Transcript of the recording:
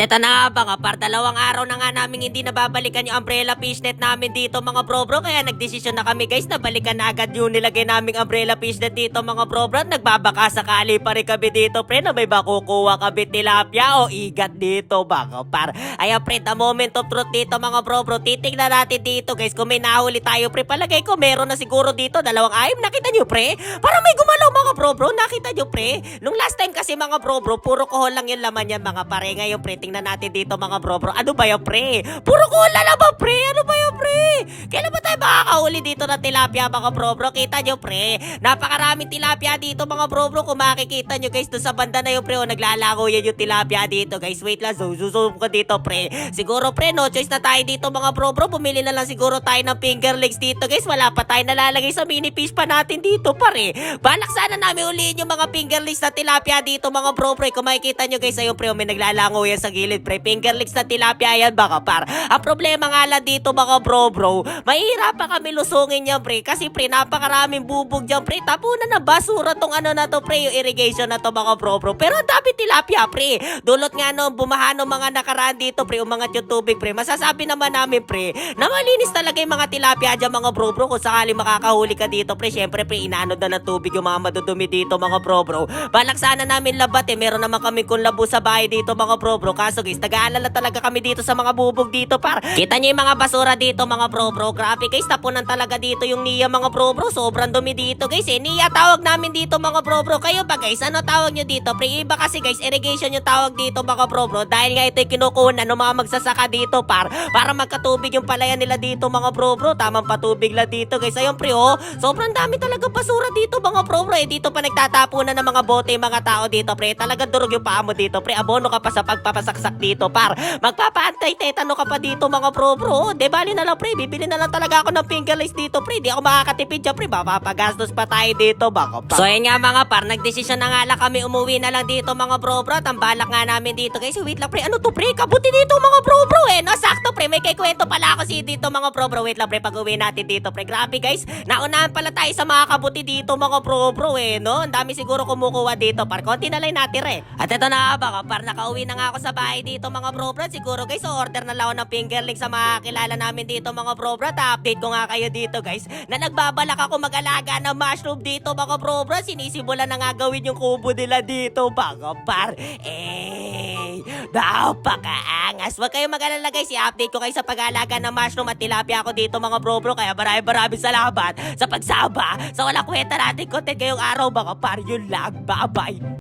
eto na nga mga par, 2 araw na nga namin hindi nababalikan yung umbrella fishnet namin dito mga bro. Kaya nagdesisyon na kami guys na balikan na agad yung nilagay naming umbrella fishnet dito mga bro. At nagbabaka sakali pa rin kami dito pre na may makukuha kami tilapia o igat dito mga par. Ayan pre, the moment of truth dito mga bro. Titignan natin dito guys kung may nahuli tayo pre. Palagay ko meron na siguro dito 2 ayam. Nakita nyo pre? Para may gumalaw mga bro. Nakita nyo pre? Nung last time kasi mga bro, puro kohol lang yung laman yan mga pare. Ngayon pre, tingnan natin dito mga bro. Ano ba yung pre? Puro kohol na naman pre. Ano ba yung pre? Kailan ba tayo makakahuli dito na tilapia mga bro? Kita nyo pre? Napakaraming tilapia dito mga bro. Kung makikita nyo guys doon sa banda na yung pre. Naglalago yan yung tilapia dito guys. Wait lang, zoom ko dito pre. Siguro pre, no choice na tayo dito mga bro. Bumili na lang siguro tayo ng finger legs dito guys. Wala pa tayo nalalagay sa mini fish pa natin dito pare. Balak sana namin ulihin yung mga finger legs na tilapia dito mga bro. Kung makikita nyo guys, ayun pre, may naglalango yan sa gilid pre. Finger legs na tilapia yan baka par. Ang problema nga lang dito mga bro, mahirapan kami lusungin yan pre. Kasi pre, napakaraming bubog dyan pre. Tapunan na basura tong ano na to pre, yung irrigation na to mga bro. Pero ang dami tilapia pre. Dulot nga no, bumaha no mga nakaraan dito pre, umangat yung tubig pre. Masasabi naman namin pre, na malinis talaga yung mga tilapia dyan mga bro. Kung sakali makakahuli ka dito pre, syempre pre, inaano na ng tubig yung mga madudumi dito mga bro. Balak sana namin labat meron naman kami kung labo sa bahay dito mga bro. Kaso guys, nag-aalala talaga kami dito sa mga bubog dito par. Kita nyo yung mga basura dito mga bro. Grabe guys, tapunan talaga dito yung Nia mga bro. Sobrang dumi dito guys Nia tawag namin dito mga bro. Kayo ba guys, ano tawag nyo dito pre? Iba kasi guys, irrigation yung tawag dito mga bro. Dahil nga ito yung kinukunan ng mga magsasaka dito par. Para magkatubig yung palayan nila dito mga bro. Tamang patubig lang dito guys. Ayun pre sobrang dami talaga basura dito mga bro. Dito pa nagtatapunan ng mga bote mga tao dito pre. Talaga durog yung paa mo dito pre. Abono ka pa sa pagpapasaksak dito par. Magpapaantay tetano ka pa dito mga bro. De bali na lang pre. Bibili na lang talaga ako ng finger legs dito pre. Di ako makakatipid dyan pre. Mapapagastos pa tayo dito baka pa. So yun nga mga par, nagdesisyon na nga lang kami umuwi na lang dito mga bro. Tambalak nga namin dito guys. Wait lang pre. Ano to pre? Kabuti dito mga bro. No, sakto pre. May kikwento pala ako si dito mga bro. Wait lang pre. Pag uwi natin dito pre. Grabe guys. Naunahan pala tayo sa mga kabuti dito mga bro. No? Ang dami siguro kumukuha dito par. Konti na lang natin At ito na baka par, nakauwi na nga ako sa bahay dito mga bro. Siguro guys, order na lang ako ng finger legs sa mga kilala namin dito mga bro. Update ko nga kayo dito guys na nagbabalak ako mag-alaga ng mushroom dito mga bro. Sinisimulan na nga gawin yung kubo nila dito mga par. Napakaangas. Huwag kayong mag-alala guys, i-update ko kayo sa pag-alaga ng mushroom at tilapia ako dito mga bro. Kaya maraming salamat sa pagsama sa walang kwenta natin content ngayong araw mga par. Yun lang, bye bye.